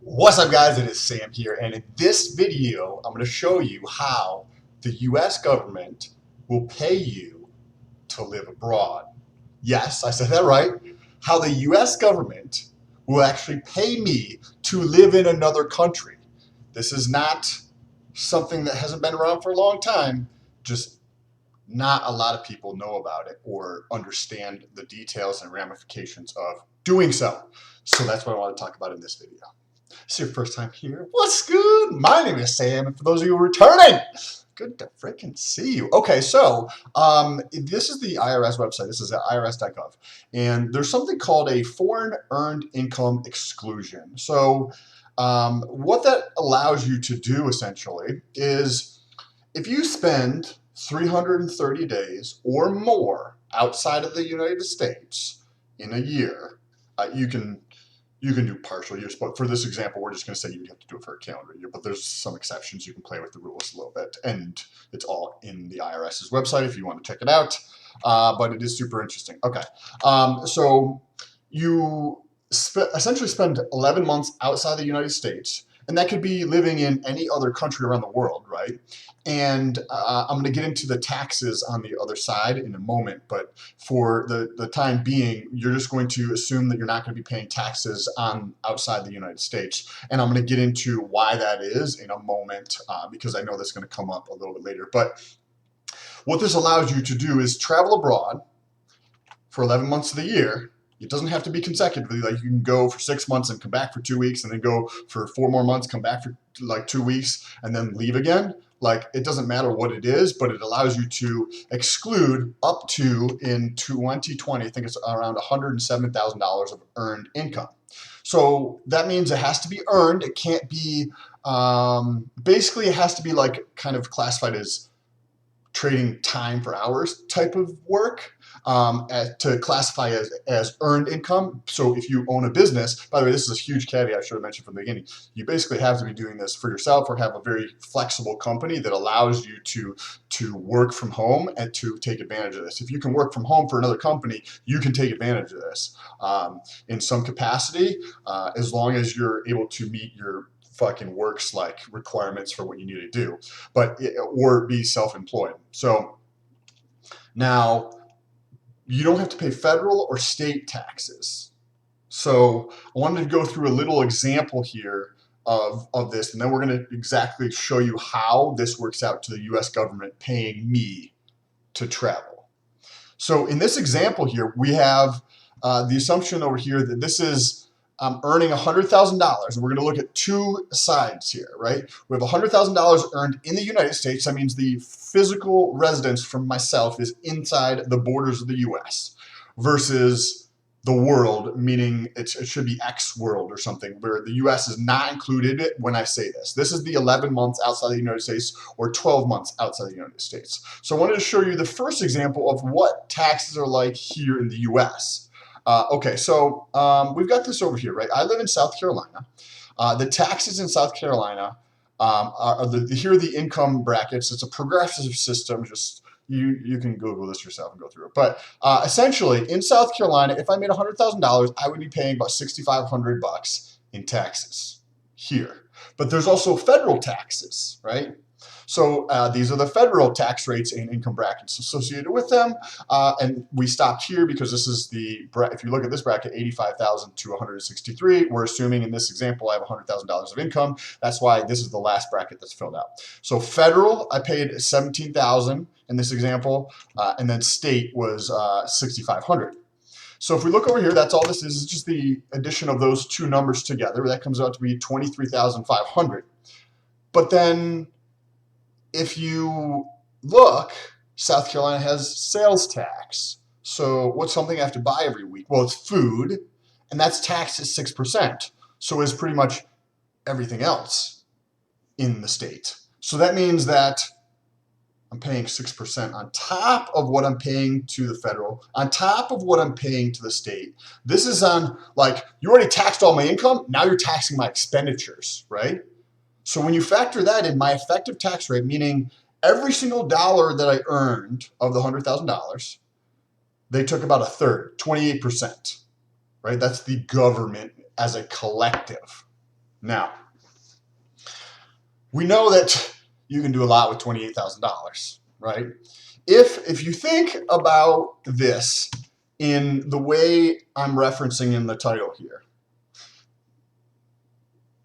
What's up, guys? It is Sam here, and in this video I'm going to show you how the US government will pay you to live abroad. Yes, I said that right. How the US government will actually pay me to live in another country. This is not something that hasn't been around for a long time, just not a lot of people know about it or understand the details and ramifications of doing so. So that's what I want to talk about in this video. It's your first time here. What's good? My name is Sam, and for those of you returning, good to freaking see you. Okay, so this is the IRS website. This is at irs.gov, and there's something called a foreign earned income exclusion. So what that allows you to do essentially is if you spend 330 days or more outside of the United States in a year, you can do partial years, but for this example, we're just going to say you have to do it for a calendar year, but there's some exceptions. You can play with the rules a little bit, and it's all in the IRS's website if you want to check it out, but it is super interesting. Okay, so you essentially spend 11 months outside the United States, and that could be living in any other country around the world, right? And I'm going to get into the taxes on the other side in a moment, but for the time being, you're just going to assume that you're not going to be paying taxes on outside the United States. And I'm going to get into why that is in a moment because I know that's going to come up a little bit later. But what this allows you to do is travel abroad for 11 months of the year. It doesn't have to be consecutively. Like you can go for 6 months and come back for 2 weeks, and then go for 4 more months, come back for like 2 weeks, and then leave again. Like it doesn't matter what it is, but it allows you to exclude up to, in 2020, I think it's around $107,000 of earned income. So that means it has to be earned. It can't be, basically it has to be like kind of classified as trading time for hours type of work to classify as earned income. So if you own a business, by the way, this is a huge caveat I should have mentioned from the beginning, you basically have to be doing this for yourself or have a very flexible company that allows you to work from home and to take advantage of this. If you can work from home for another company, you can take advantage of this in some capacity as long as you're able to meet your fucking works like requirements for what you need to do, or be self-employed. So now you don't have to pay federal or state taxes. So I wanted to go through a little example here of this, and then we're going to exactly show you how this works out to the US government paying me to travel. So in this example here, we have the assumption over here that this is earning $100,000, and we're going to look at two sides here, right? We have $100,000 earned in the United States. That means the physical residence from myself is inside the borders of the US versus the world, meaning it should be X world or something, where the US is not included when I say this. This is the 11 months outside the United States or 12 months outside the United States. So I wanted to show you the first example of what taxes are like here in the US. Okay, so we've got this over here, right? I live in South Carolina. The taxes in South Carolina here are the income brackets. It's a progressive system. Just you can Google this yourself and go through it. But essentially, in South Carolina, if I made $100,000, I would be paying about $6,500 in taxes here. But there's also federal taxes, right? So these are the federal tax rates and income brackets associated with them. And we stopped here because this is if you look at this bracket, 85,000 to 163, we're assuming in this example I have $100,000 of income. That's why this is the last bracket that's filled out. So federal, I paid 17,000 in this example, and then state was 6,500. So if we look over here, that's all this is. It's just the addition of those two numbers together. That comes out to be 23,500. But then if you look, South Carolina has sales tax. So what's something I have to buy every week? Well, it's food, and that's taxed at 6%. So is pretty much everything else in the state. So that means that I'm paying 6% on top of what I'm paying to the federal, on top of what I'm paying to the state. This is on, like, you already taxed all my income, now you're taxing my expenditures, right? So when you factor that in, my effective tax rate, meaning every single dollar that I earned of the $100,000, they took about a third, 28%, right? That's the government as a collective. Now, we know that you can do a lot with $28,000, right? If you think about this in the way I'm referencing in the title here,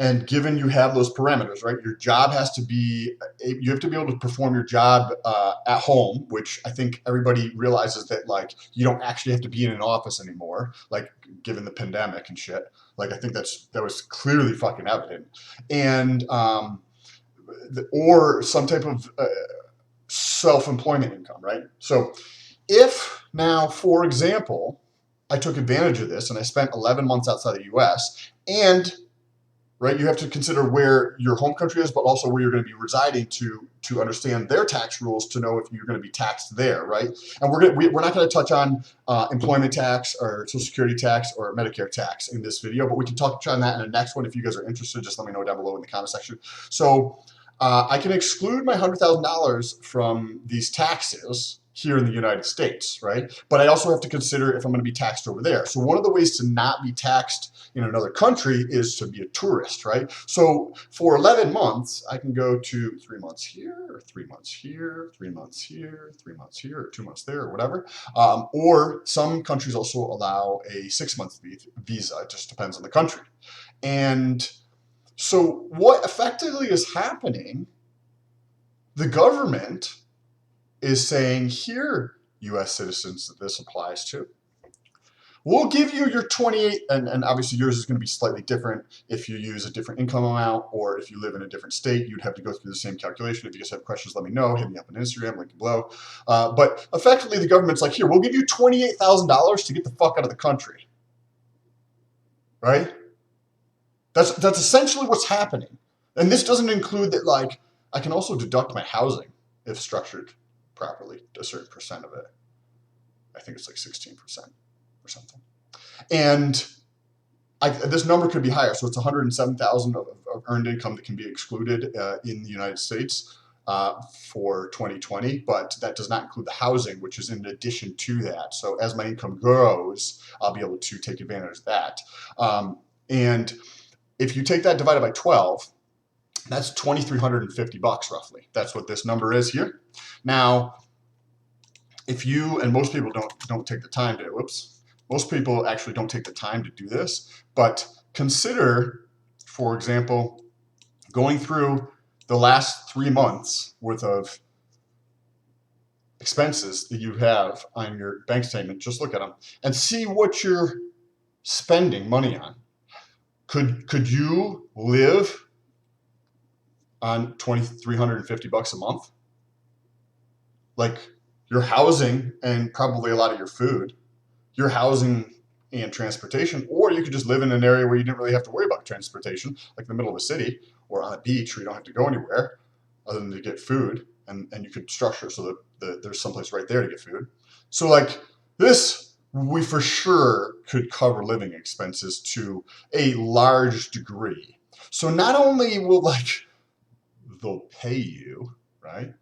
and given you have those parameters, right? Your job has to be, you have to be able to perform your job at home, which I think everybody realizes that, like, you don't actually have to be in an office anymore, like, given the pandemic and shit. Like, I think that was clearly fucking evident. And, or some type of self-employment income, right? So if now, for example, I took advantage of this and I spent 11 months outside the US, and right, you have to consider where your home country is, but also where you're going to be residing to understand their tax rules to know if you're going to be taxed there, right? And we're not going to touch on employment tax or Social Security tax or Medicare tax in this video, but we can touch on that in the next one. If you guys are interested, just let me know down below in the comment section. So I can exclude my $100,000 from these taxes here in the United States, right? But I also have to consider if I'm going to be taxed over there. So one of the ways to not be taxed in another country is to be a tourist, right? So for 11 months, I can go to 3 months here, or 3 months here, 3 months here, 3 months here, or 2 months there, or whatever. Or some countries also allow a 6-month visa. It just depends on the country. And so what effectively is happening, the government is saying, here, U.S. citizens that this applies to, we'll give you your 28, and obviously yours is going to be slightly different if you use a different income amount, or if you live in a different state, you'd have to go through the same calculation. If you guys have questions, let me know. Hit me up on Instagram, link below. But effectively, the government's like, here, we'll give you $28,000 to get the fuck out of the country, right? That's essentially what's happening. And this doesn't include that, like, I can also deduct my housing if structured properly, a certain percent of it. I think it's like 16% or something. And this number could be higher. So it's 107,000 of earned income that can be excluded in the United States for 2020, but that does not include the housing, which is in addition to that. So as my income grows, I'll be able to take advantage of that. And if you take that divided by 12, that's $2,350 roughly. That's what this number is here. Now, if you, and most people don't take the time to, most people actually don't take the time to do this, but consider, for example, going through the last 3 months worth of expenses that you have on your bank statement. Just look at them and see what you're spending money on. Could you live on $2,350 a month? Like, your housing and probably a lot of your food, your housing and transportation, or you could just live in an area where you didn't really have to worry about transportation, like in the middle of a city or on a beach where you don't have to go anywhere other than to get food, and you could structure so that there's someplace right there to get food. So like this, we for sure could cover living expenses to a large degree. So not only will, like, they'll pay you, right?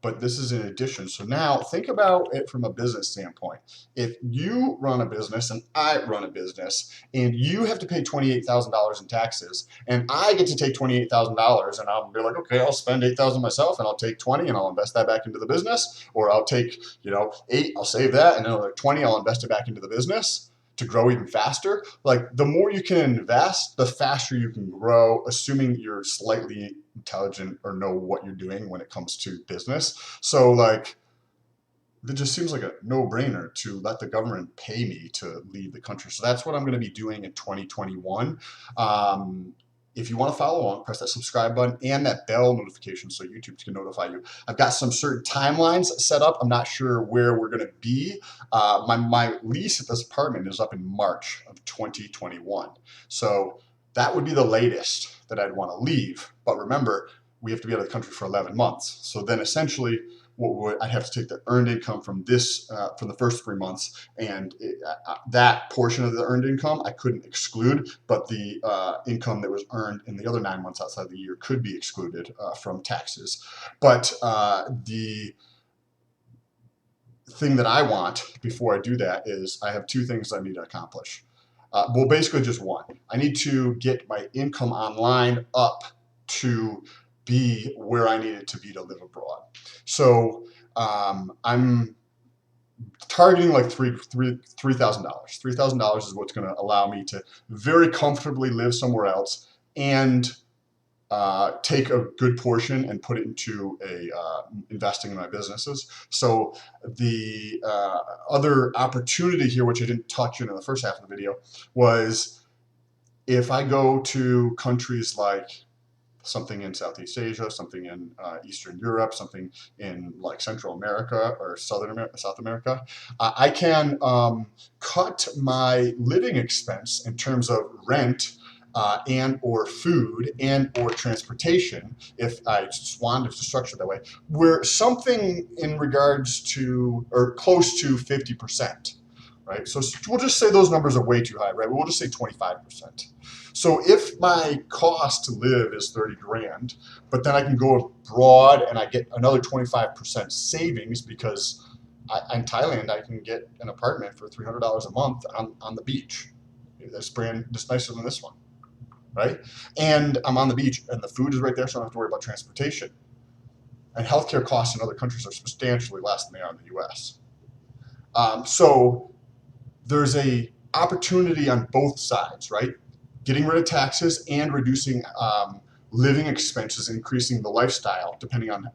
But this is in addition. So now think about it from a business standpoint. If you run a business and I run a business and you have to pay $28,000 in taxes and I get to take $28,000 and I'll be like, okay, I'll spend $8,000 myself and I'll take 20 and I'll invest that back into the business, or I'll take, 8, I'll save that, and then another 20, I'll invest it back into the business to grow even faster. Like, the more you can invest, the faster you can grow, assuming you're slightly intelligent or know what you're doing when it comes to business. So like, it just seems like a no-brainer to let the government pay me to leave the country. So that's what I'm going to be doing in 2021. If you want to follow along, press that subscribe button and that bell notification so YouTube can notify you. I've got some certain timelines set up. I'm not sure where we're going to be. My lease at this apartment is up in March of 2021. So that would be the latest that I'd want to leave. But remember, we have to be out of the country for 11 months. So then essentially, I'd have to take the earned income from this, from the first 3 months, and that portion of the earned income I couldn't exclude, but the income that was earned in the other 9 months outside the year could be excluded from taxes. But the thing that I want before I do that is I have 2 things I need to accomplish. Well, basically just one. I need to get my income online up to be where I need it to be to live abroad. So I'm targeting like $3,000. $3,000 is what's going to allow me to very comfortably live somewhere else and take a good portion and put it into investing in my businesses. So the other opportunity here, which I didn't touch on in the first half of the video, was if I go to countries like something in Southeast Asia, something in Eastern Europe, something in like Central America or South America, I can cut my living expense in terms of rent and or food and or transportation, if I just wanted to structure it that way, where something in regards to or close to 50%. Right, so we'll just say those numbers are way too high, right? We'll just say 25%. So if my cost to live is 30 grand, but then I can go abroad and I get another 25% savings because in Thailand I can get an apartment for $300 a month on the beach. That's nicer than this one, right? And I'm on the beach and the food is right there, so I don't have to worry about transportation. And healthcare costs in other countries are substantially less than they are in the US. So there's a opportunity on both sides, right? Getting rid of taxes and reducing living expenses, increasing the lifestyle, depending on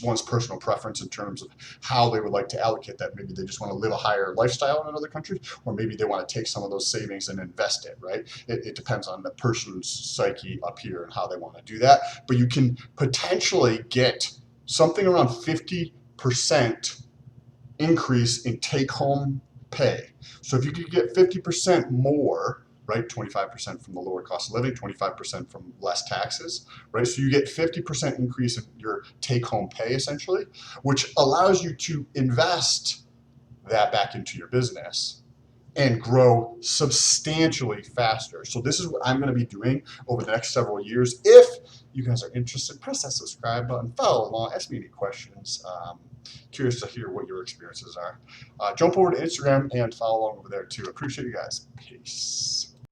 one's personal preference in terms of how they would like to allocate that. Maybe they just want to live a higher lifestyle in another country, or maybe they want to take some of those savings and invest it, right? It depends on the person's psyche up here and how they want to do that. But you can potentially get something around 50% increase in take-home pay. So if you could get 50% more, right, 25% from the lower cost of living, 25% from less taxes, right? So you get 50% increase in your take-home pay essentially, which allows you to invest that back into your business and grow substantially faster. So this is what I'm going to be doing over the next several years. If you guys are interested, press that subscribe button, follow along, ask me any questions. Curious to hear what your experiences are. Jump over to Instagram and follow along over there too. Appreciate you guys. Peace.